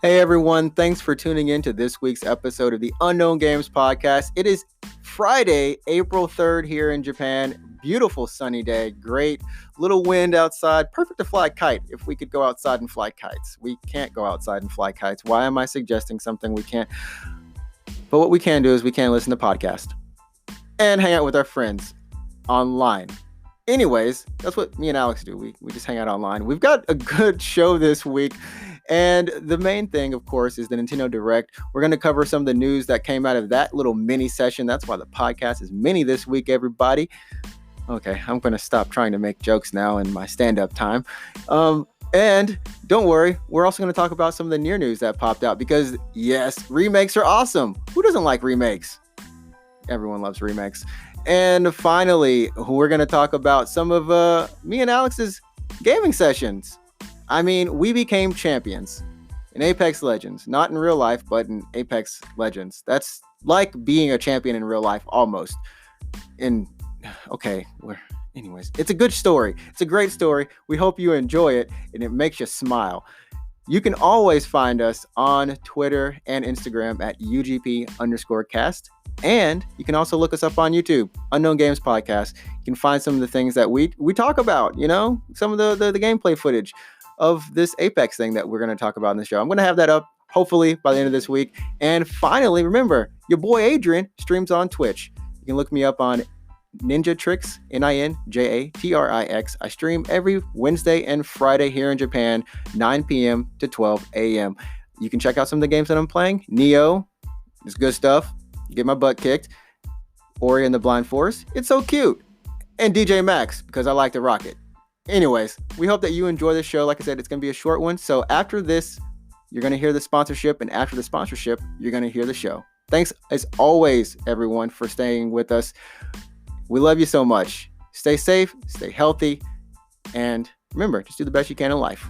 Hey everyone, thanks for tuning in to this week's episode of the Unknown Games Podcast. It is Friday, April 3rd here in Japan. Beautiful sunny day, great little wind outside, perfect to fly a kite if we could go outside and fly kites. We can't go outside and fly kites. Why am I suggesting something we can't? But what we can do is we can listen to podcasts and hang out with our friends online. Anyways, that's what me and Alex do. We just hang out online. We've got a good show this week. And the main thing, of course, is the Nintendo Direct. We're going to cover some of the news that came out of that little mini session. That's why the podcast is mini this week, everybody. Okay, I'm going to stop trying to make jokes now in my stand-up time. And don't worry, we're also going to talk about some of the Nier news that popped out because, yes, remakes are awesome. Who doesn't like remakes? Everyone loves remakes. And finally, we're going to talk about some of me and Alex's gaming sessions. I mean, we became champions in Apex Legends, not in real life, but in Apex Legends. That's like being a champion in real life, almost. Anyways, it's a good story. It's a great story. We hope you enjoy it, and it makes you smile. You can always find us on Twitter and Instagram at UGP_cast. And you can also look us up on YouTube, Unknown Games Podcast. You can find some of the things that we talk about, some of the gameplay footage of this Apex thing that we're going to talk about in the show. I'm going to have that up hopefully by the end of this week. And finally, remember, your boy Adrian streams on Twitch. You can look me up on NinjaTrix, NinjaTrix. I stream every Wednesday and Friday here in Japan, 9 p.m. to 12 a.m. You can check out some of the games that I'm playing. Neo, it's good stuff. Get my butt kicked. Ori and the Blind Forest, it's so cute. And DJ Max, because I like to rock it. Anyways, we hope that you enjoy the show. Like I said, it's going to be a short one. So after this, you're going to hear the sponsorship. And after the sponsorship, you're going to hear the show. Thanks, as always, everyone, for staying with us. We love you so much. Stay safe, stay healthy, and remember, just do the best you can in life.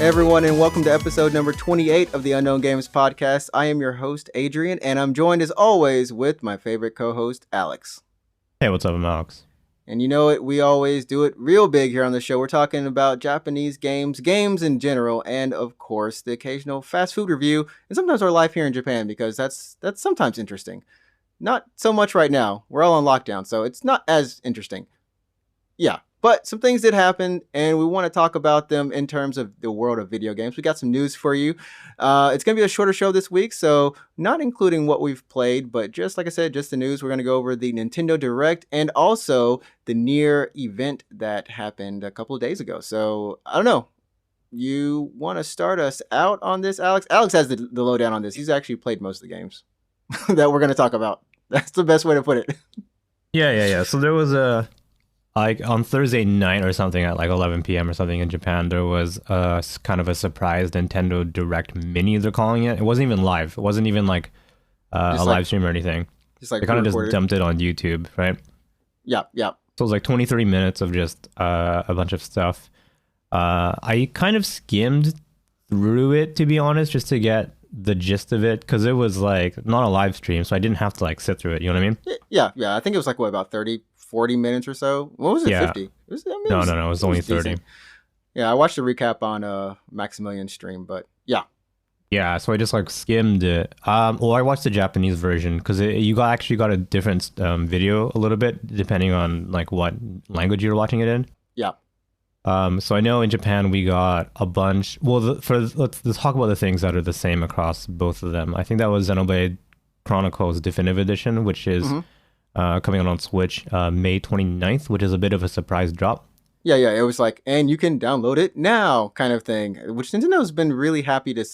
Everyone, and welcome to episode number 28 of the Unknown Games Podcast. I am your host, Adrian, and I'm joined as always with my favorite co-host, Alex. Hey, what's up? I'm Alex. And you know it, we always do it real big here on the show. We're talking about Japanese games in general, and of course, the occasional fast food review, and sometimes our life here in Japan, because that's sometimes interesting. Not so much right now. We're all on lockdown, so it's not as interesting. Yeah. But some things did happen, and we want to talk about them in terms of the world of video games. We got some news for you. It's going to be a shorter show this week, so not including what we've played, but just like I said, just the news. We're going to go over the Nintendo Direct and also the Nier event that happened a couple of days ago. So, I don't know. You want to start us out on this, Alex? Alex has the lowdown on this. He's actually played most of the games that we're going to talk about. That's the best way to put it. Yeah. So there was on Thursday night or something at like 11 p.m. or something in Japan, there was kind of a surprise Nintendo Direct Mini, they're calling it. It wasn't even live. It wasn't even like a live stream or anything. They kind of just dumped it on YouTube, right? Yeah. So it was like 20-30 minutes of just a bunch of stuff. I kind of skimmed through it, to be honest, just to get the gist of it, because it was like not a live stream, so I didn't have to like sit through it. You know what I mean? Yeah. I think it was like about 40 minutes or so. What was it? Yeah. 50? No. It was only 30. Decent. Yeah, I watched the recap on Maximilian's stream, but yeah. Yeah, so I just like skimmed it. I watched the Japanese version because you actually got a different video a little bit depending on like what language you're watching it in. Yeah. So I know in Japan we got a bunch. Well, let's talk about the things that are the same across both of them. I think that was Xenoblade Chronicles Definitive Edition, which is coming out on Switch May 29th, which is a bit of a surprise drop. Yeah. It was like, and you can download it now kind of thing, which Nintendo's been really happy to,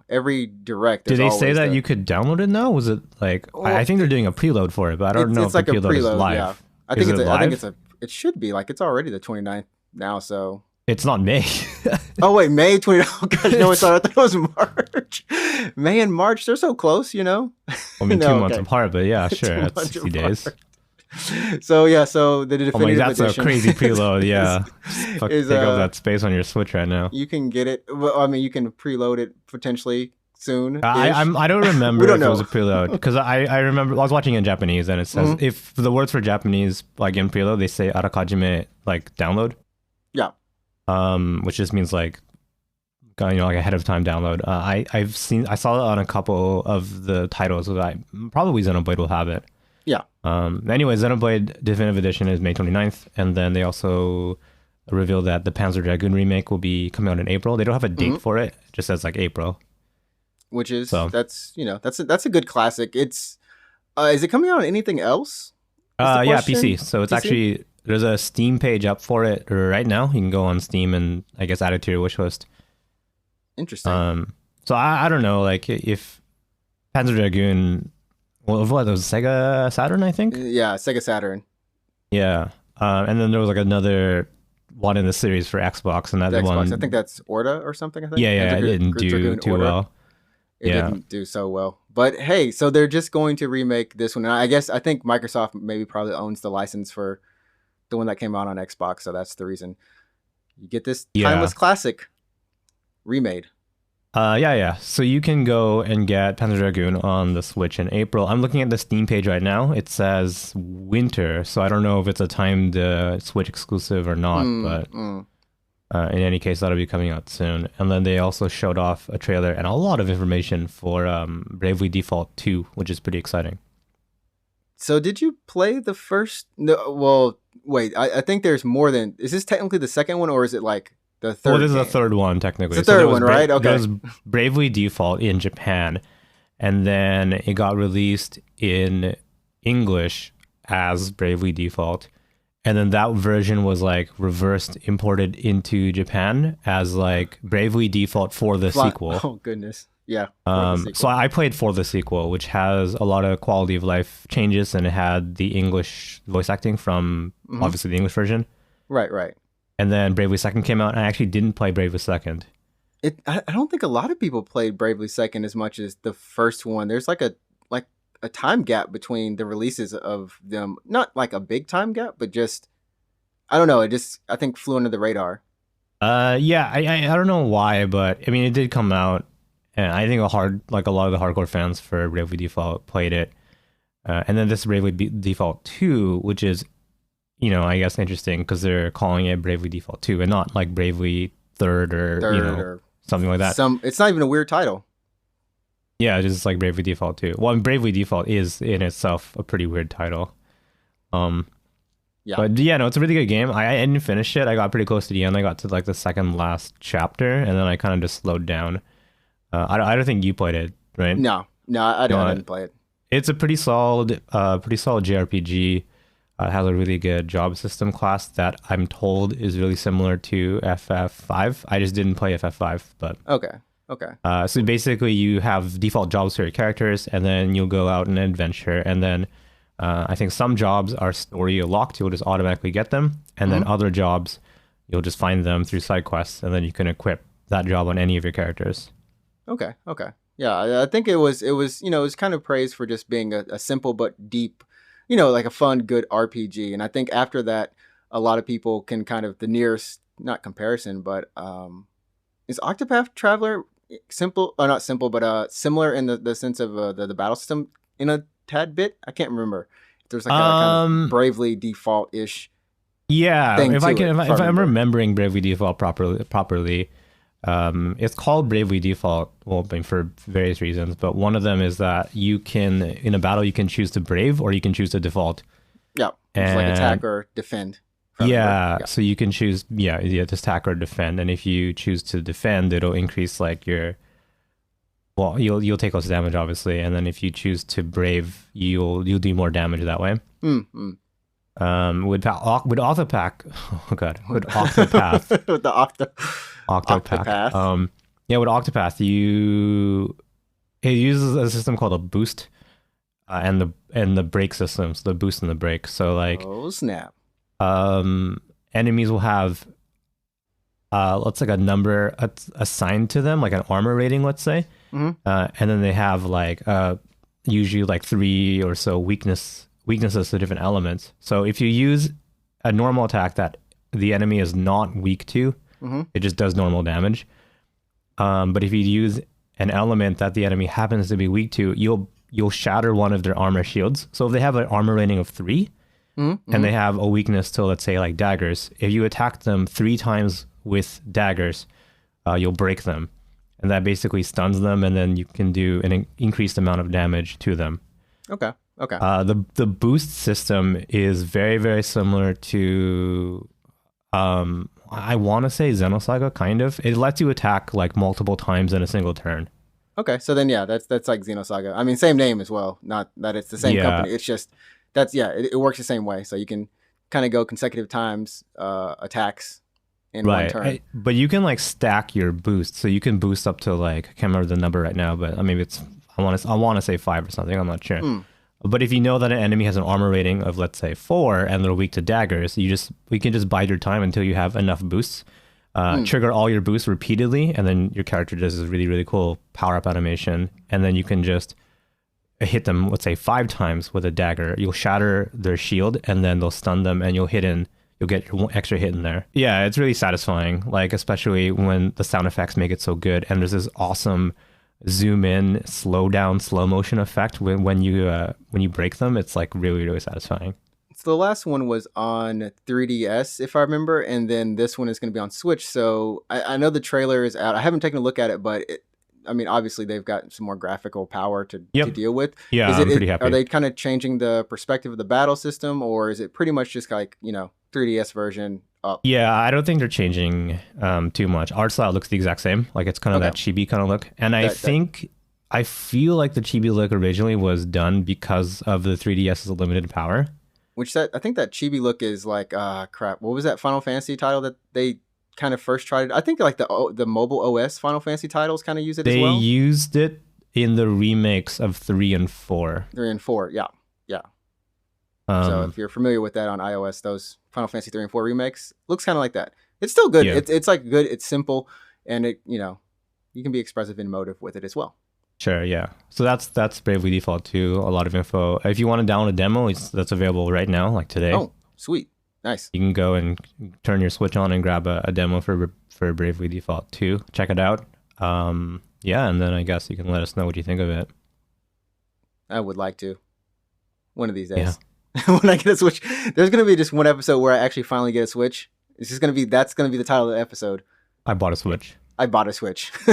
every direct. Did they say that you could download it now? Was it like, well, I think they're doing a preload for it, but I don't know if like the preload is live. Yeah. I think it should be like, it's already the 29th now. So It's not May. Oh wait, May 20. Oh gosh, no, sorry, I thought it was March. May and March, they're so close, you know. I mean, No, 2 months okay. apart, but yeah, sure, 2 that's months 60 apart. days. So yeah, so the Oh my, definitive that's edition a crazy preload. Yeah, fuck, is take up that space on your Switch right now. you can get it. Well, I mean, you can preload it potentially soon. I don't remember We don't if it was know. a preload because I remember I was watching in Japanese and it says Mhm. if the words for Japanese like in preload they say arakajime like download, Yeah. which just means like like ahead of time download. I saw it on a couple of the titles that probably Xenoblade will have it. Yeah. Anyway, Xenoblade Definitive Edition is May 29th, and then they also revealed that the Panzer Dragoon remake will be coming out in April. They don't have a date for it; it just says like April. Which is So. that's a good classic. It's is it coming out on anything else? Yeah, PC. So it's PC? actually there's a Steam page up for it right now. You can go on Steam and I guess add it to your wish list. Interesting. So I don't know, like if Panzer Dragoon, well, what was Sega Saturn, I think. Yeah, Sega Saturn. Yeah, and then there was like another one in the series for Xbox, and that The Xbox. one, I think that's Orta or something. I think. yeah, it Panzer didn't do Dragoon too Orta. well. It Yeah. didn't do so well. But hey, so they're just going to remake this one. And I think Microsoft maybe probably owns the license for the one that came out on Xbox, so that's the reason you get this timeless classic remade. Yeah. So you can go and get Panzer Dragoon on the Switch in April. I'm looking at the Steam page right now. It says winter, so I don't know if it's a timed Switch exclusive or not, but in any case, that'll be coming out soon. And then they also showed off a trailer and a lot of information for Bravely Default 2, which is pretty exciting. So did you play the first? No, well, wait. I think there's more than. Is this technically the second one, or is it like the third? Well, this is game? the third one technically. It's the third one, right? Okay. There was Bravely Default in Japan, and then it got released in English as Bravely Default, and then that version was like reversed imported into Japan as like Bravely Default for the sequel. Oh goodness, yeah. So I played for the sequel, which has a lot of quality of life changes, and it had the English voice acting from obviously the English version. Right. And then Bravely Second came out, and I actually didn't play Bravely Second. I don't think a lot of people played Bravely Second as much as the first one. There's like a time gap between the releases of them. Not like a big time gap, but just I don't know. I think flew under the radar. Yeah, I don't know why, but I mean it did come out, and I think a lot of the hardcore fans for Bravely Default played it. And then this Bravely Default 2, which is, I guess interesting because they're calling it Bravely Default 2 and not like Bravely Third or something like that. It's not even a weird title. Yeah, it's just like Bravely Default 2. Well, Bravely Default is in itself a pretty weird title. Yeah. But yeah, no, it's a really good game. I didn't finish it. I got pretty close to the end. I got to like the second last chapter, and then I kind of just slowed down. I don't think you played it, right? No, I didn't play it. It's a pretty solid JRPG. It has a really good job system class that I'm told is really similar to FF5. I just didn't play FF5, but Okay. so basically you have default jobs for your characters, and then you'll go out and adventure, and then I think some jobs are story locked, you'll just automatically get them, and then other jobs you'll just find them through side quests, and then you can equip that job on any of your characters. Okay. Yeah, I think it was it was kind of praised for just being a simple but deep, like a fun, good RPG. And I think after that, a lot of people can kind of the nearest, not comparison, but is Octopath Traveler simple or not simple, but similar in the sense of the battle system in a tad bit? I can't remember. There's like a kind of Bravely Default-ish. Yeah, thing if to if I'm remembering Bravely Default properly, it's called Bravely Default, well, for various reasons, but one of them is that you can, in a battle, you can choose to brave or you can choose to default. Yeah, it's like attack or defend. Yeah, so you can choose, just attack or defend, and if you choose to defend, it'll increase like your, well, you'll take less damage obviously, and then if you choose to brave, you'll do more damage that way. Mm-hmm. With Octopath, oh god, with Octopath, with the Octopath. With Octopath, it uses a system called a boost, and the brake system, so the boost and the brake. So like, oh snap! Enemies will have let's like a number assigned to them, like an armor rating, let's say. Mm-hmm. And then they have like usually like 3 or so weaknesses to different elements. So if you use a normal attack that the enemy is not weak to, Mm-hmm. it just does normal damage. But if you use an element that the enemy happens to be weak to, you'll shatter one of their armor shields. So if they have an armor rating of 3 Mm-hmm. and they have a weakness to, let's say, like daggers, if you attack them 3 times with daggers, you'll break them. And that basically stuns them, and then you can do an increased amount of damage to them. Okay. Okay. The boost system is very, very similar to, I want to say Xenosaga, kind of. It lets you attack like multiple times in a single turn. Okay. So then, yeah, that's like Xenosaga. I mean, same name as well. Not that it's the same Yeah. company. It's just it works the same way. So you can kind of go consecutive times attacks in one turn. But you can like stack your boost, so you can boost up to like, I can't remember the number right now, but maybe it's I want to say 5 or something. I'm not sure. But if you know that an enemy has an armor rating of, let's say, 4 and they're weak to daggers, we can just bide your time until you have enough boosts. Trigger all your boosts repeatedly, and then your character does this really, really cool power up animation, and then you can just hit them, let's say, 5 times with a dagger. You'll shatter their shield, and then they'll stun them, and you'll get your extra hit in there. Yeah, it's really satisfying, like especially when the sound effects make it so good, and there's this awesome zoom in, slow down, slow motion effect when you break them. It's like really, really satisfying. So the last one was on 3DS, if I remember, and then this one is going to be on Switch. So I know the trailer is out. I haven't taken a look at it, but I mean, obviously they've got some more graphical power to deal with. Yeah, I'm pretty happy. Are they kind of changing the perspective of the battle system, or is it pretty much just like 3DS version up? Yeah, I don't think they're changing too much. Art style looks the exact same. Like it's kind of that chibi kind of look. And I feel like the chibi look originally was done because of the 3DS's limited power. I think that chibi look is like crap. What was that Final Fantasy title that they kind of first tried it? I think like the mobile OS Final Fantasy titles kind of use it as well. They used it in the remakes of 3 and 4. 3 and 4, yeah. So if you're familiar with that on iOS, those Final Fantasy 3 and 4 remakes looks kind of like that. It's still good. Yeah. It's like good. It's simple, and you can be expressive and emotive with it as well. Sure, yeah. So that's Bravely Default 2. A lot of info. If you want to download a demo, that's available right now, like today. Oh, sweet, nice. You can go and turn your Switch on and grab a demo for Bravely Default 2. Check it out. Yeah, and then I guess you can let us know what you think of it. I would like to. One of these days. Yeah. When I get a Switch, there's gonna be just one episode where I actually finally get a Switch. That's gonna be the title of the episode. I bought a Switch.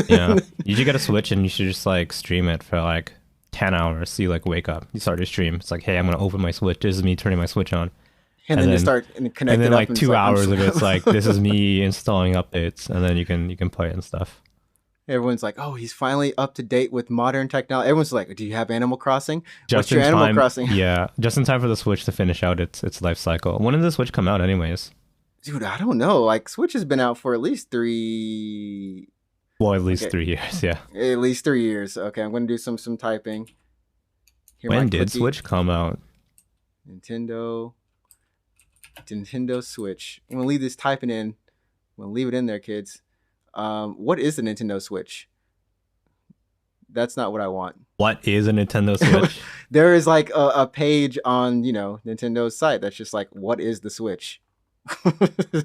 Yeah, you should get a Switch and you should just like stream it for like 10 hours. So you like wake up, you start your stream. It's like, hey, I'm gonna open my Switch. This is me turning my Switch on. And then you start and connect. And then like 2 hours of it's like, this is me installing updates, and then you can play it and stuff. Everyone's like, oh, he's finally up to date with modern technology. Everyone's like, do you have Animal Crossing? What's your Animal Crossing? Yeah, just in time for the Switch to finish out its life cycle. When did the Switch come out anyways? Dude, I don't know. Like, Switch has been out for at least 3... Well, at least 3 years, yeah. At least 3 years. Okay, I'm going to do some typing. When did Switch come out? Nintendo Switch. I'm going to leave this typing in. I'm going to leave it in there, kids. What is the Nintendo Switch? That's not what I want. What is a Nintendo Switch? There is like a page on, Nintendo's site that's just like, what is the Switch? Okay.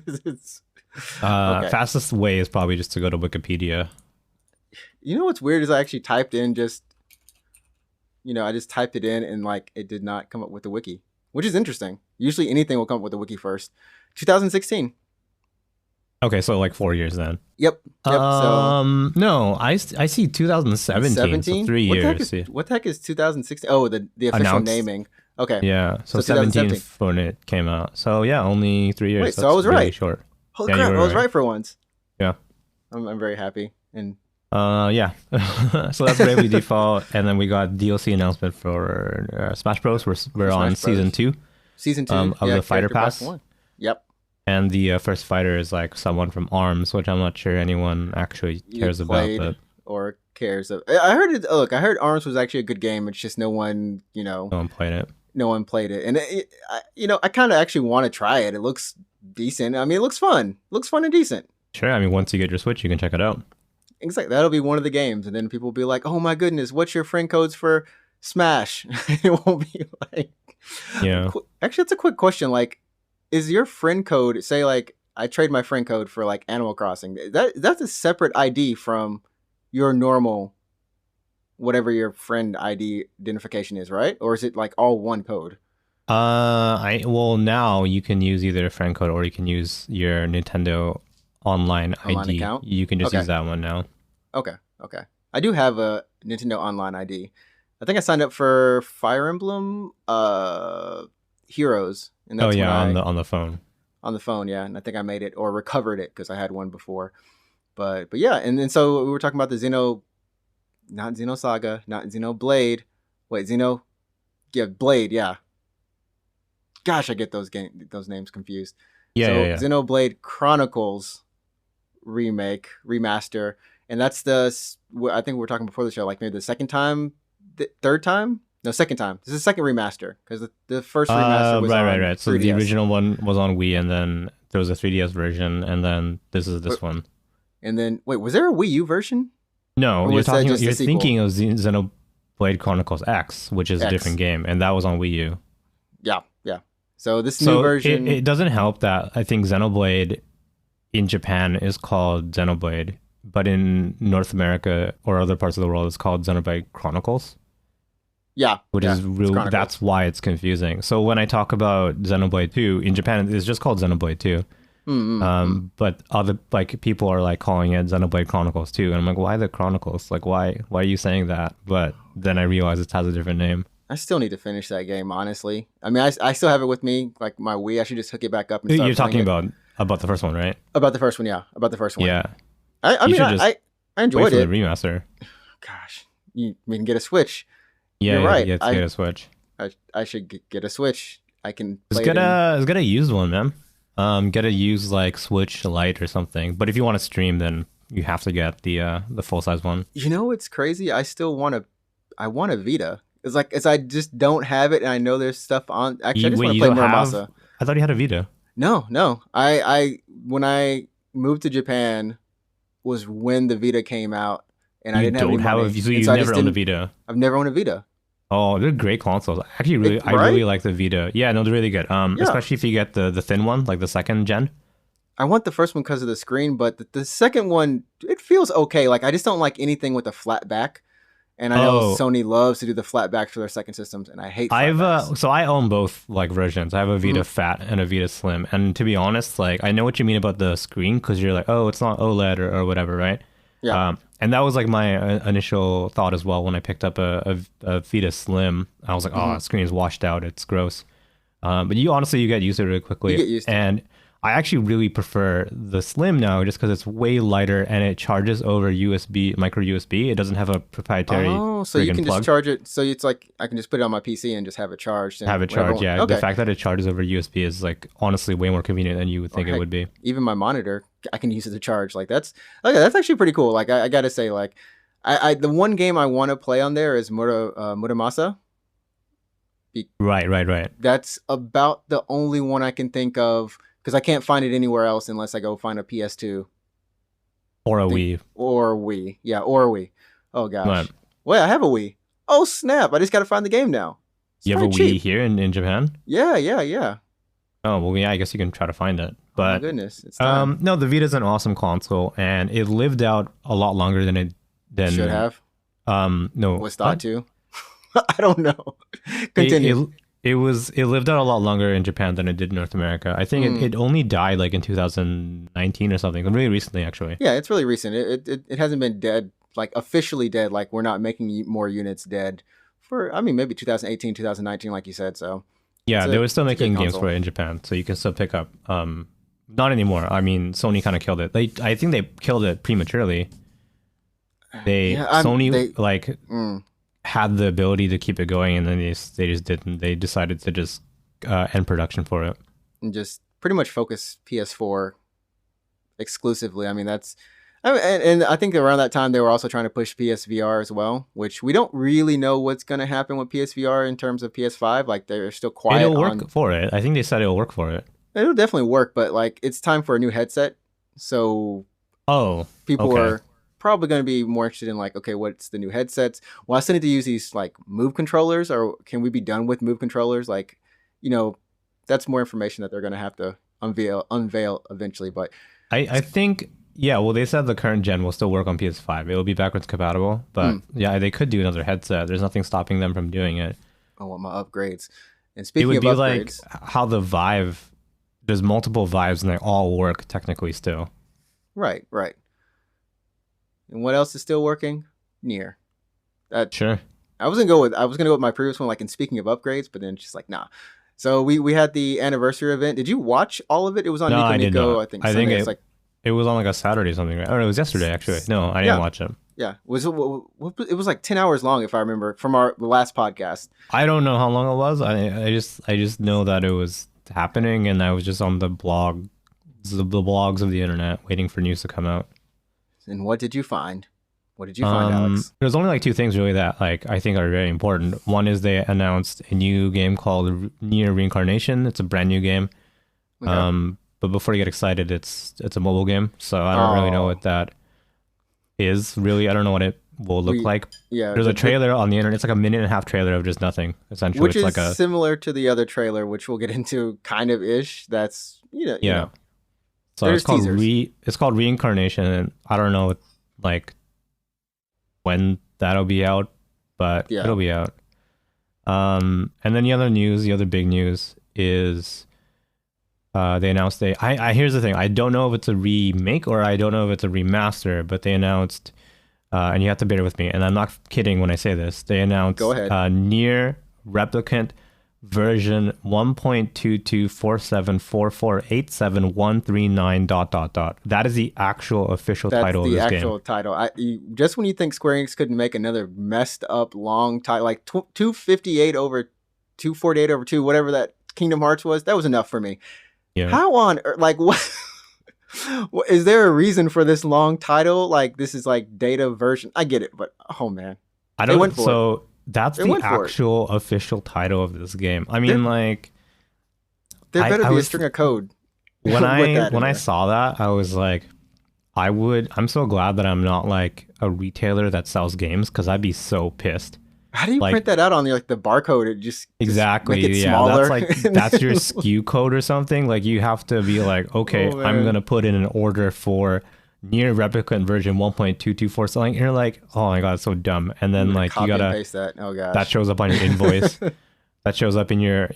Fastest way is probably just to go to Wikipedia. You know what's weird is I actually typed in I just typed it in and like it did not come up with the wiki, which is interesting. Usually anything will come up with the wiki first. 2016. Okay, so like 4 years then. Yep. No, I see 2017. So 3 years. What the heck is 2016? Oh, the official announced naming. Okay. Yeah, so 17 when it came out. So yeah, only 3 years. Wait, so I was really right. Short. Holy crap, I was right for once. Yeah. I'm very happy. And yeah. So that's Bravely Default, and then we got DLC announcement for Smash Bros. We're on season 2. Season 2 of the Fighter Pass. 1. Yep. And the first fighter is like someone from ARMS, which I'm not sure anyone actually cares about. Or cares. I heard it. Look, I heard ARMS was actually a good game. It's just no one, No one played it. No one played it, and I kind of actually want to try it. It looks decent. I mean, it looks fun. Looks fun and decent. Sure. I mean, once you get your Switch, you can check it out. Exactly. That'll be one of the games, and then people will be like, "Oh my goodness, what's your friend codes for Smash?" It won't be like. Yeah. Actually, it's a quick question. Like, is your friend code, say like I trade my friend code for like Animal Crossing? That's a separate ID from your normal whatever your friend ID identification is, right? Or is it like all one code? I well now you can use either a friend code or you can use your Nintendo online Online ID. account? You can just Okay. use that one now. Okay. Okay. I do have a Nintendo Online ID. I think I signed up for Fire Emblem Heroes, and Oh that's when yeah, I on the phone. on the phone, yeah, and I think I made it or recovered it because I had one before. But yeah, and then so we were talking about the not Xenosaga, not Xenoblade. Wait, yeah, Blade, yeah. Gosh, I get those names confused. Yeah, yeah, So yeah. Xenoblade Chronicles remaster, and that's I think we were talking before the show, like maybe the second time, third time, no, second time. This is the second remaster because the first remaster was Right, right, on right. So the 3DS. original one was on Wii, and then there was a 3DS version, and then this is this one. And then wait, was there a Wii U version, No, or you're was that talking. just a You're sequel? thinking of Xenoblade Chronicles X, which is a X. different game, and that was on Wii U. Yeah, yeah. So this new So version, it doesn't help that I think Xenoblade in Japan is called Xenoblade, but in North America or other parts of the world, it's called Xenoblade Chronicles, yeah, which yeah, is it's real. Chronicles. That's why it's confusing. So when I talk about Xenoblade 2 in Japan, it's just called Xenoblade 2. Mm. But other like people are like calling it Xenoblade Chronicles 2, and I'm like, why the Chronicles? Like, why are you saying that? But then I realize it has a different name. I still need to finish that game, honestly. I mean, I still have it with me, like my Wii. I should just hook it back up and You're start playing talking it. about the first one, right? About the first one, yeah. About the first one. Yeah. I You mean, should just I wait enjoyed for the it. remaster. Gosh, we can get a Switch. Yeah, You're yeah, right. yeah, to get a Switch. I should get a Switch. I can Just play it in. just get a used one, man. Get a used like Switch Lite or something. But if you want to stream, then you have to get the full size one. You know what's crazy? I still want to. I want a Vita. It's like I just don't have it, and I know there's stuff on. Actually, I just want to You play don't have? Muramasa. I thought you had a Vita. No, no. I when I moved to Japan was when the Vita came out, and I You didn't have any don't have money. so And you so I just never owned a didn't. Vita. I've never owned a Vita. Oh, they're great consoles. Actually, really, I Right? really like the Vita. Yeah, no, they're really good. Yeah. Especially if you get the thin one, like the second gen. I want the first one because of the screen, but the second one it feels okay. Like I just don't like anything with a flat back, and I know Oh, Sony loves to do the flat backs for their second systems, and I hate flat I've backs. so I own both like versions. I have a Vita Mhm. Fat and a Vita Slim. And to be honest, like I know what you mean about the screen because you're like, oh, it's not OLED or whatever, right? Yeah. And that was like my initial thought as well when I picked up a Vita Slim. I was like, oh, Mhm. the screen is washed out. It's gross. But you honestly, you get used to it really quickly. You get used to it. And I actually really prefer the Slim now just because it's way lighter and it charges over USB, micro USB. It doesn't have a proprietary Oh, so you friggin' can plug. just charge it. So it's like I can just put it on my PC and just have it charged. And Have it whenever I charged, want- yeah. The Okay. fact that it charges over USB is like honestly way more convenient than you would think it heck, would be. Even my monitor, I can use it to charge. Like that's okay. That's actually pretty cool. Like I gotta say, like I the one game I want to play on there is Muramasa. Right, right, right. That's about the only one I can think of because I can't find it anywhere else unless I go find a PS2 Or a Wii. or Wii. Yeah, or Wii. Oh gosh. Right. Wait, I have a Wii. Oh snap! I just gotta find the game now. It's You have a very Wii cheap. here in Japan? Yeah, yeah, yeah. Oh well, yeah. I guess you can try to find it. Oh my But goodness, it's time. no, the Vita's an awesome console, and it lived out a lot longer than Should have. no Was thought what? to. I don't know. Continue. It lived out a lot longer in Japan than it did in North America. I think it only died like in 2019 or something, really recently actually. Yeah, it's really recent. It hasn't been dead, like officially dead. Like we're not making more units dead for. I mean, maybe 2018, 2019, like you said. So Yeah, they were still it's a good making games console. for it in Japan, so you can still pick up. Not anymore. I mean, Sony kind of killed it. I think they killed it prematurely. Sony they- mm, had the ability to keep it going, and then they just didn't. They decided to just end production for it. and just pretty much focus PS4 exclusively. I mean, and I think around that time they were also trying to push PSVR as well, which we don't really know what's going to happen with PSVR in terms of PS5. Like they're still quiet. It'll work for it. I think they said it'll work for it. It'll definitely work, but like it's time for a new headset. So Oh, people okay. are probably going to be more interested in like, okay, what's the new headsets? Well, I still need to use these like Move controllers, or can we be done with Move controllers? Like, you know, that's more information that they're going to have to unveil eventually. But I think yeah. Well, they said the current gen will still work on PS5. It will be backwards compatible, but mm, yeah, they could do another headset. There's nothing stopping them from doing it. I want my upgrades. And It speaking would of be like upgrades, how the Vive. There's multiple Vives and they all work technically still. right, right. And what else is still working? Near that. Sure. I was gonna go with my previous one, like in speaking of upgrades, but then she's like, nah. So we had the anniversary event. Did you watch all of it? It was on No, Nico I did Nico, not. I think I think Sunday. It's like it was on like a Saturday or something, right? Oh, no, it was yesterday actually. No, I didn't yeah, watch it. yeah. It was like 10 hours long if I remember from our the last podcast. I don't know how long it was. I just know that it was happening, and I was just on the blogs of the internet waiting for news to come out. And what did you find? What did you find, Alex? There's only like two things really that like I think are very important. One is they announced a new game called Nier Reincarnation. It's a brand new game. Okay. But before you get excited, it's a mobile game, so I don't really know Oh, what that is. Really, I don't know what it will look we like. yeah, There's a trailer on the internet. It's like a minute and a half trailer of just nothing. Essentially, which it's is like a similar to the other trailer, which we'll get into kind of ish. That's yeah. So there's teasers. it's called Reincarnation, and I don't know like when that'll be out, but Yeah. it'll be out. And then the other big news is they announced I here's the thing. I don't know if it's a remake or I don't know if it's a remaster, but they announced and you have to bear with me, and I'm not kidding when I say this. They Go announced ahead. Nier Replicant version 1.224744874139 dot. That is the actual official That's title of the this game. actual title. Just when you think Square Enix couldn't make another messed up long title, like 258 over 248 over 2, whatever that Kingdom Hearts was, that was enough for me. Yeah. How on earth, like, what? Is there a reason for this long title? Like, this is like data version. I get it, but oh man, I they went don't. for it. So that's They the went for it. actual official title of this game. I There, mean, like, there better I be a was string of code when with that in I there. saw that, I was like, I'm so glad that I'm not like a retailer that sells games because I'd be so pissed. How do you Like, print that out on the like the barcode? It just make it exactly, yeah. smaller. That's your SKU code or something. Like you have to be like, okay, Oh I'm man, gonna put in an order for near replicant version 1.224 something. You're like, oh my god, it's so dumb. And I'm then gonna like you copy and gotta paste that. Oh that gosh. shows up on your invoice. That shows up in your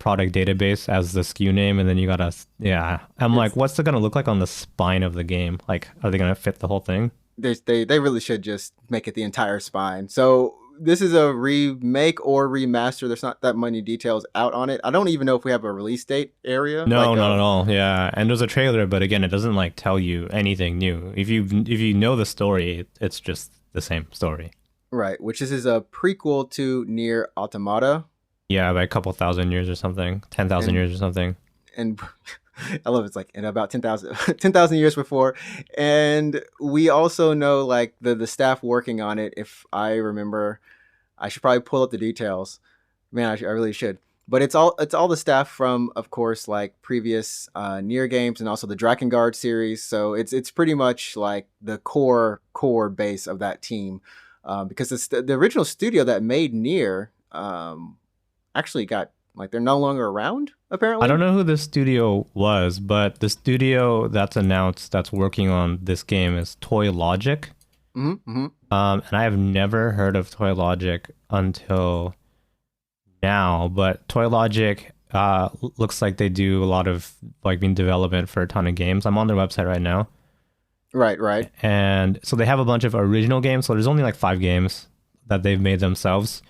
product database as the SKU name, and then you gotta yeah. I'm like, It's what's it gonna look like on the spine of the game? Like, are they gonna fit the whole thing? they really should just make it the entire spine. So this is a remake or remaster. There's not that many details out on it. I don't even know if we have a release date area. No, Like not at all. Yeah, and there's a trailer, but again, it doesn't like tell you anything new. If you know the story, it's just the same story. right, which is a prequel to Near Automata, Yeah, by a couple thousand years or something, 10,000 and years or something. and I love it's like in about 10,000 years before. And we also know like the staff working on it. If I remember, I should probably pull up the details. Man, I really should. But it's all the staff from, of course, like previous Nier games and also the Drakengard series. So it's pretty much like the core base of that team, because it's the original studio that made Nier actually got like they're no longer around I don't apparently. know who this studio was, but the studio that's announced that's working on this game is Toy Logic. Mm-hmm. And I have never heard of Toy Logic until now, but Toy Logic looks like they do a lot of like being development for a ton of games. I'm on their website right now. Right, right. And so they have a bunch of original games. So there's only like 5 games that they've made themselves.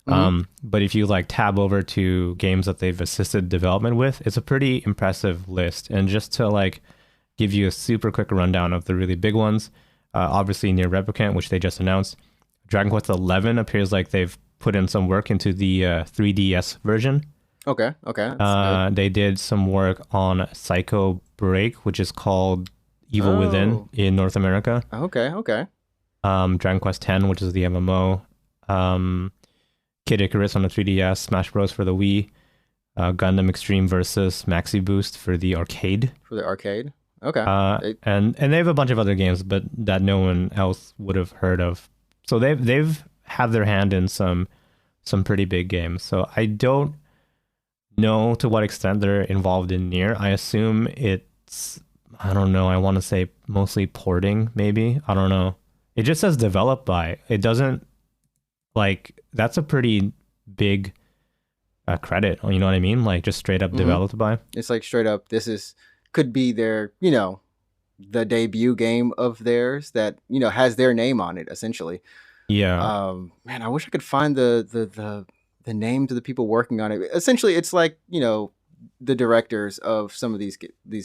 Mm-hmm. But if you like tab over to games that they've assisted development with, it's a pretty impressive list. And just to like give you a super quick rundown of the really big ones, obviously Near Replicant, which they just announced. Dragon Quest 11 appears like they've put in some work into the 3DS version. Okay, okay, that's good. They did some work on Psycho Break, which is called Evil Within Oh, in North America. okay, okay. Dragon Quest 10, which is the MMO. Kid Icarus on the 3DS, Smash Bros. For the Wii, Gundam Extreme versus Maxi Boost for the arcade. For the arcade. Okay. And they have a bunch of other games, but that no one else would have heard of. So they've had their hand in some pretty big games. So I don't know to what extent they're involved in Nier. I assume it's, I don't know, I want to say mostly porting, maybe. I don't know. It just says developed by. It doesn't, like, that's a pretty big credit. You know what I mean? Like, just straight up developed by. It's like straight up, this is, could be their, the debut game of theirs that, has their name on it, essentially. Yeah. Man, I wish I could find the names of the people working on it. Essentially, it's like, the directors of some of these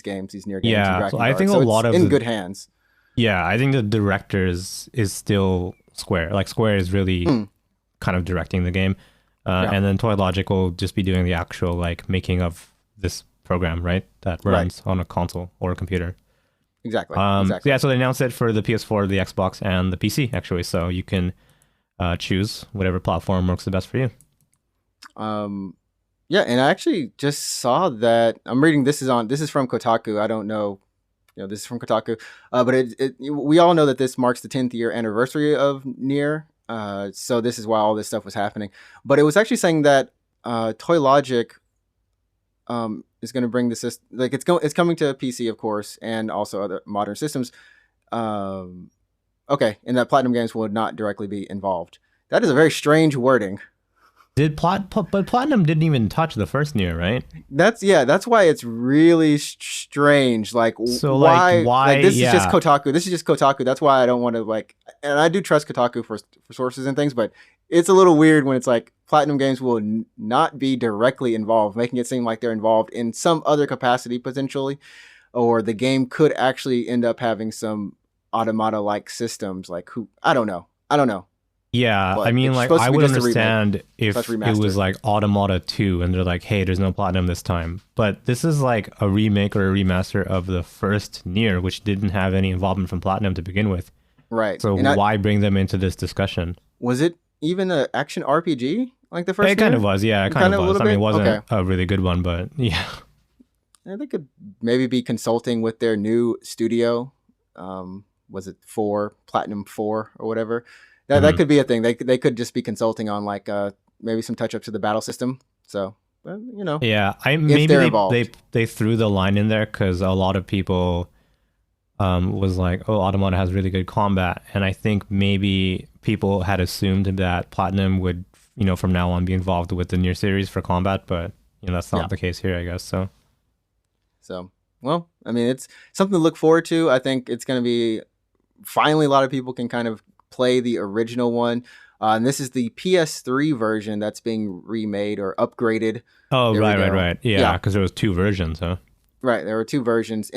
games, these Nier games. Yeah, And so I think so a lot of in good hands. Yeah, I think the directors is still Square. Like Square is really kind of directing the game, and then Toy Logic will just be doing the actual like making of this program, right? That runs on a console or a computer. Exactly. Yeah, so they announced it for the PS4, the Xbox, and the PC actually. So you can choose whatever platform works the best for you. Yeah, and I actually just saw that. I'm reading. This is from Kotaku. I don't know. This is from Kotaku, but we all know that this marks the 10th year anniversary of Nier. So this is why all this stuff was happening. But it was actually saying that Toy Logic is going to bring the system, like it's coming to PC, of course, and also other modern systems. Okay, and that Platinum Games will not directly be involved. That is a very strange wording. But Platinum didn't even touch the first Nier, right? That's why it's really strange. Like, so why? Like, this is just Kotaku. This is just Kotaku. That's why I don't want to like. And I do trust Kotaku for sources and things, but it's a little weird when it's like Platinum Games will not be directly involved, making it seem like they're involved in some other capacity potentially, or the game could actually end up having some automata-like systems. Like, who? I don't know. Yeah, But I mean, like, I would understand if it was like Automata 2 and they're like, hey, there's no Platinum this time. But this is like a remake or a remaster of the first Nier, which didn't have any involvement from Platinum to begin with. Right. So why bring them into this discussion? Was it even an action RPG like the first It kind of was, yeah. It kind of was. I mean, it wasn't a really good one, but yeah. They could maybe be consulting with their new studio. Was it Platinum 4 or whatever? That could be a thing. They could just be consulting on like maybe some touch ups to the battle system. So yeah, they threw the line in there because a lot of people was like, oh, Automata has really good combat, and I think maybe people had assumed that Platinum would from now on be involved with the Nier series for combat, but that's not the case here, I guess. So well, I mean, it's something to look forward to. I think it's going to be finally a lot of people can kind of play the original one, and this is the PS3 version that's being remade or upgraded. Oh, right. Yeah, because there was two versions, huh? Right, there were two versions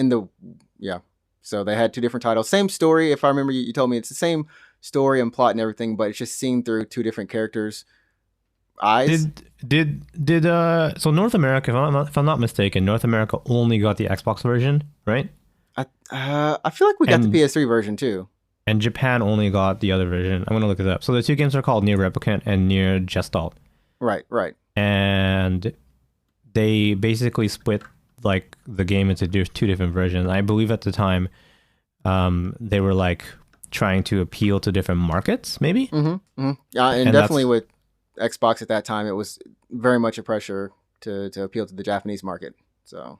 so they had two different titles, same story. If I remember, you told me it's the same story and plot and everything, but it's just seen through two different characters' eyes. So North America, if I'm not mistaken, North America only got the Xbox version, right? I feel like we got the PS3 version too. And Japan only got the other version. I'm going to look it up. So the two games are called Nier Replicant and Nier Gestalt. Right. And they basically split like the game into two different versions. I believe at the time they were like trying to appeal to different markets, maybe? Yeah, and definitely with Xbox at that time, it was very much a pressure to appeal to the Japanese market. So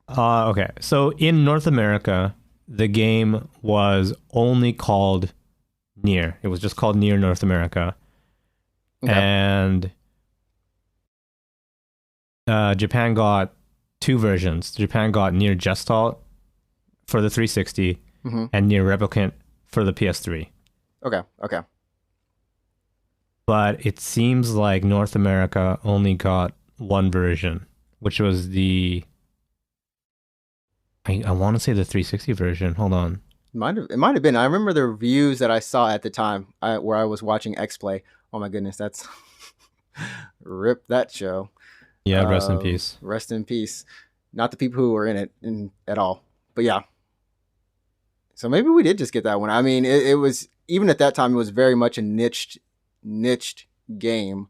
okay. So in North America, the game was only called Nier. It was just called Nier North America. Okay. And Japan got two versions. Japan got Nier Gestalt for the 360 and Nier Replicant for the PS3. Okay. But it seems like North America only got one version, which was the... I want to say the 360 version. Hold on. It might have been. I remember the reviews that I saw at the time where I was watching X-Play. Oh my goodness, that's rip that show. Yeah, rest in peace. Rest in peace. Not the people who were in it at all. But yeah. So maybe we did just get that one. I mean, it was, even at that time, it was very much a niched game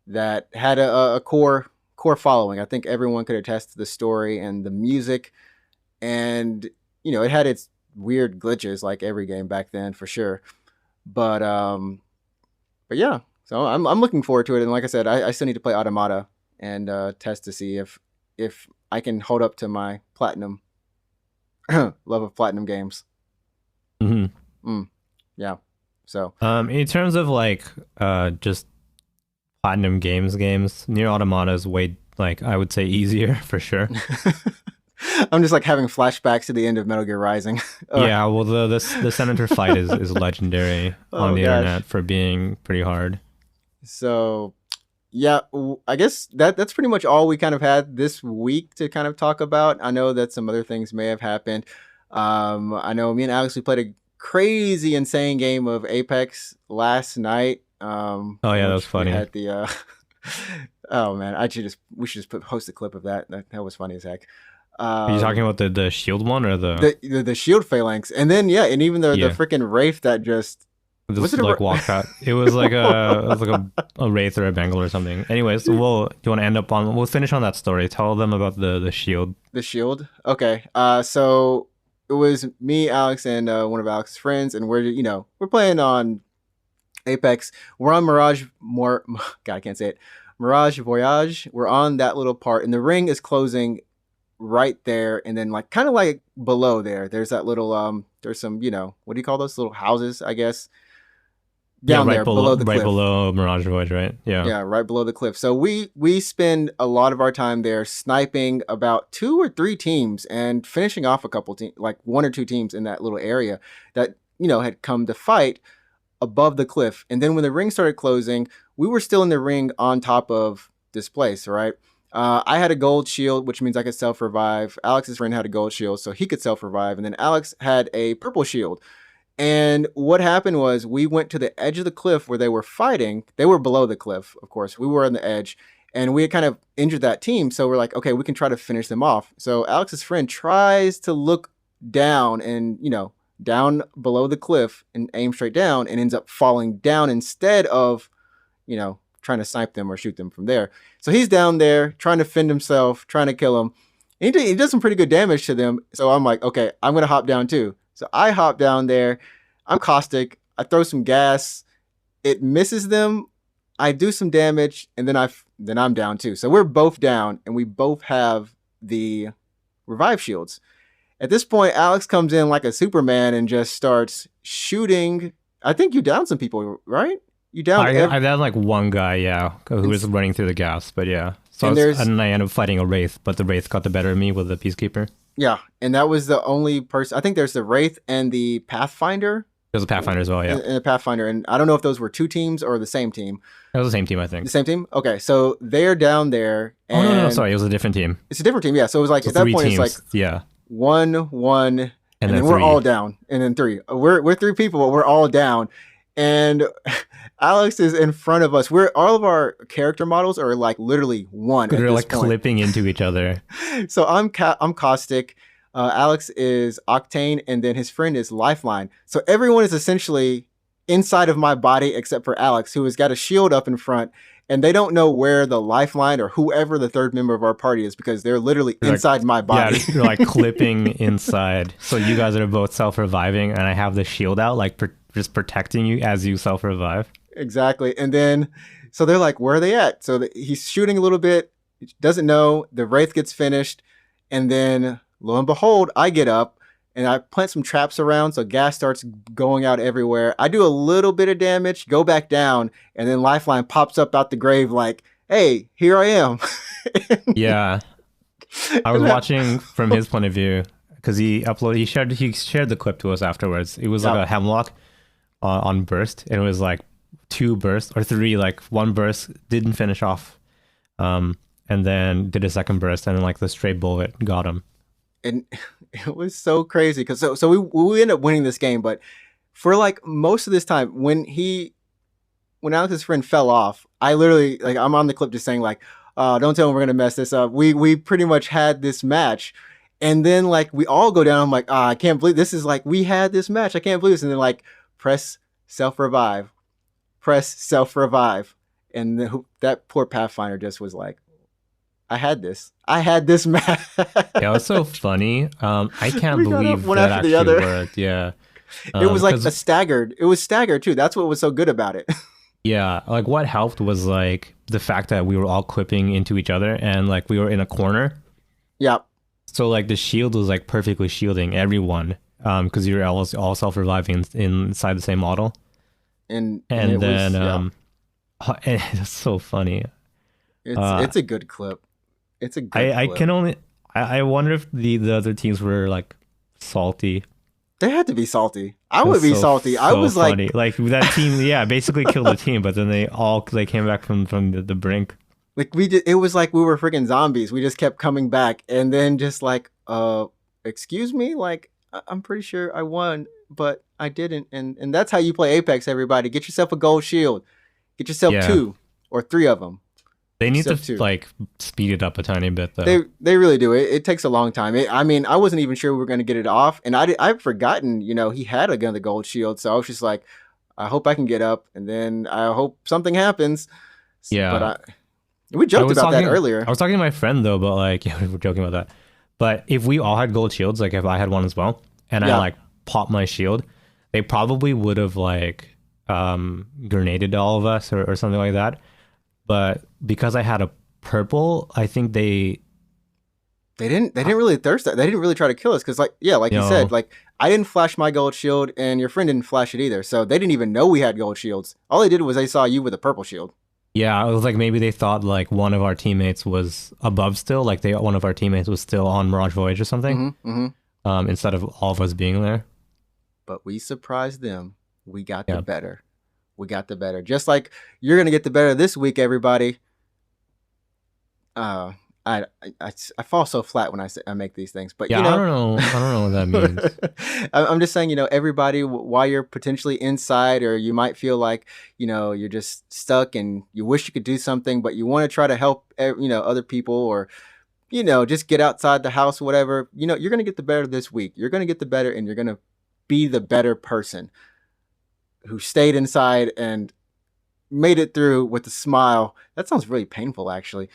that had a core following. I think everyone could attest to the story and the music and it had its weird glitches like every game back then for sure. But yeah, so I'm looking forward to it. And like I said, I still need to play Automata and test to see if I can hold up to my platinum love of platinum games. Hmm. Yeah. So In terms of like just platinum games, Near Automata is way, like, I would say easier for sure. I'm just like having flashbacks to the end of Metal Gear Rising. Yeah, well, the senator fight is legendary on Oh the gosh. internet for being pretty hard. So yeah, I guess that's pretty much all we kind of had this week to kind of talk about. I know that some other things may have happened. I know me and Alex, we played a crazy, insane game of Apex last night. Oh In yeah, that was which we funny. had the oh man, we should just post a clip of that. That was funny as heck. Are you talking Um, about the shield one or the the shield phalanx, and then yeah, and even the yeah? freaking wraith that just was Just it a like walk out. It was like a wraith or a bengal or something. Anyways, you want to end up on? We'll finish on that story. Tell them about the shield. the shield? Okay. So it was me, Alex, and one of Alex's friends, and we're playing on Apex. We're on God, I can't say it. Mirage Voyage. We're on that little part, and the ring is closing right there, and then like kind of like below there. There's that little There's some what do you call those little houses? I guess Yeah, down there below the right cliff. below Mirage Voyage, right? Yeah. Yeah, right below the cliff. So we spend a lot of our time there sniping about two or three teams and finishing off a couple teams, like one or two teams in that little area that had come to fight above the cliff. And then when the ring started closing, we were still in the ring on top of this place, right? I had a gold shield, which means I could self revive. Alex's friend had a gold shield, so he could self revive, and then Alex had a purple shield. And what happened was we went to the edge of the cliff where they were fighting. They were below the cliff, of course. We were on the edge, and we had kind of injured that team. So we're like, okay, we can try to finish them off. So Alex's friend tries to look down and, down below the cliff and aim straight down, and ends up falling down instead of, trying to snipe them or shoot them from there. So he's down there trying to fend himself, trying to kill them. He does some pretty good damage to them. So I'm like, okay, I'm going to hop down too. So I hop down there. I'm caustic. I throw some gas. It misses them. I do some damage, and then I'm down too. So we're both down, and we both have the revive shields. At this point, Alex comes in like a Superman and just starts shooting. I think you downed some people, right? You downed I had like one guy, yeah, who was running through the gas, but yeah. So and and I ended up fighting a wraith, but the wraith got the better of me with the peacekeeper. yeah, and that was the only person. I think there's the Wraith and the Pathfinder. There's a Pathfinder as well, yeah. And the Pathfinder, and I don't know if those were two teams or the same team. It was the same team, I The think. same team? Okay, so they're down there. Oh no, And sorry, it was a different team. it's a different team, yeah. So it was like So at that three point, teams, it's like yeah, 1-1, and then we're three. all down, and then three. We're three people, but we're all down, and Alex is in front of us. All of our character models are like literally one. They're at like this point. clipping into each other. So I'm Caustic. Alex is Octane, and then his friend is Lifeline. So everyone is essentially inside of my body except for Alex, who has got a shield up in front, and they don't know where the Lifeline or whoever the third member of our party is because they're literally inside my body. Yeah, you're like clipping inside. So you guys are both self-reviving, and I have the shield out, like just protecting you as you self-revive. Exactly. And then, so they're like, where are they at? So he's shooting a little bit, doesn't know. The Wraith gets finished, and then lo and behold, I get up and I plant some traps around, so gas starts going out everywhere. I do a little bit of damage, go back down, and then Lifeline pops up out the grave like, hey, here I am. Yeah. I was watching from his point of view because he shared the clip to us afterwards. It was like a hemlock on burst, and it was like two bursts or three, like one burst didn't finish off, and then did a second burst, and then like the straight bullet got him. And it was so crazy because so we ended up winning this game, but for like most of this time when Alex's friend fell off, I literally, like, I'm on the clip just saying like, don't tell him we're gonna mess this up. We pretty much had this match, and then like we all go down. I'm like, I can't believe this is like we had this match. I can't believe this. And then like press self revive, and that poor Pathfinder just was like, I had this. I had this map. Yeah, it was so funny. I can't We got up believe one that after the actually other. worked. Yeah. It was like Because a staggered. It was staggered too. That's what was so good about it. yeah, like what helped was like the fact that we were all clipping into each other and like we were in a corner. Yeah. So like the shield was like perfectly shielding everyone. Because you're all self-reviving inside the same model. And And it then was yeah. it's so funny. It's a good clip. It's a good I clip. can only I wonder if the other teams were like salty. They had to be salty. I It was would be salty. I so was funny. like, Like that team, yeah, basically killed the team, but then they came back from the brink. we did. It was like we were freaking zombies. We just kept coming back, and then just like, excuse me, like I'm pretty sure I won, but I didn't. And that's how you play Apex. Everybody, get yourself a gold shield. Get yourself Yeah, 2 or 3 of them. they Get need to yourself 2. like speed it up a tiny bit though. They really do. It takes a long time. I mean, I wasn't even sure we were going to get it off, and I'd forgotten. He had the gold shield, so I was just like, I hope I can get up, and then I hope something happens. But Yeah, we I joked was about that talking. earlier. I was talking to my friend though, but like, yeah, we were joking about that. But if we all had gold shields, like if I had one as well, and I Yeah, like popped my shield, they probably would have like grenaded all of us or something like that. But because I had a purple, I think they didn't really thirst. They didn't really try to kill us because, like, yeah, like you you said, know, like I didn't flash my gold shield, and your friend didn't flash it either. So they didn't even know we had gold shields. All they did was they saw you with a purple shield. yeah, it was like maybe they thought like one of our teammates was above still, like one of our teammates was still on Mirage Voyage or something, Mm-hmm. instead of all of us being there. But we surprised them. We got the Yeah, better. We got the better. Just like you're gonna get the better this week, everybody. Uh, I fall so flat when I make these things, but yeah, I don't know what that means. I'm just saying, everybody, while you're potentially inside, or you might feel like, you're just stuck and you wish you could do something, but you want to try to help, other people, or, just get outside the house, whatever, you're going to get the better this week. You're going to get the better, and you're going to be the better person who stayed inside and made it through with a smile. That sounds really painful, actually.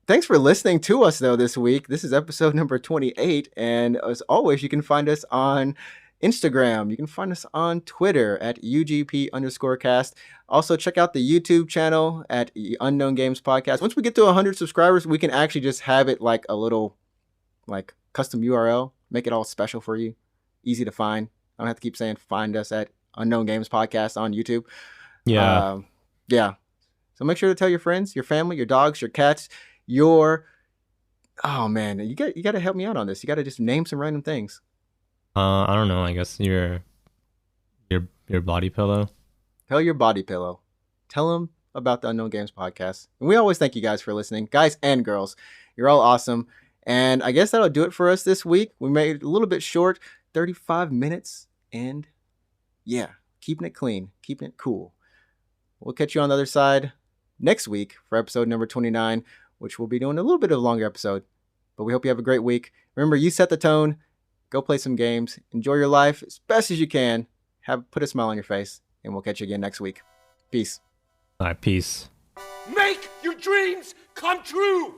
Thanks for listening to us, though, this week. This is episode number 28. And as always, you can find us on Instagram. You can find us on Twitter at UGP_cast. Also, check out the YouTube channel at Unknown Games Podcast. Once we get to 100 subscribers, we can actually just have it like a little like custom URL, make it all special for you, easy to find. I don't have to keep saying find us at Unknown Games Podcast on YouTube. Yeah, Yeah. So make sure to tell your friends, your family, your dogs, your cats, your oh man, you got to help me out on this. You got to just name some random things. I don't know. I guess your body pillow. Tell your body pillow. Tell them about the Unknown Games Podcast. And we always thank you guys for listening, guys and girls. You're all awesome. And I guess that'll do it for us this week. We made it a little bit short, 35 minutes, and yeah, keeping it clean, keeping it cool. We'll catch you on the other side next week for episode number 29, which we'll be doing a little bit of a longer episode. But we hope you have a great week. Remember, you set the tone. Go play some games. Enjoy your life as best as you can. Put a smile on your face. And we'll catch you again next week. Peace. All right, peace. Make your dreams come true!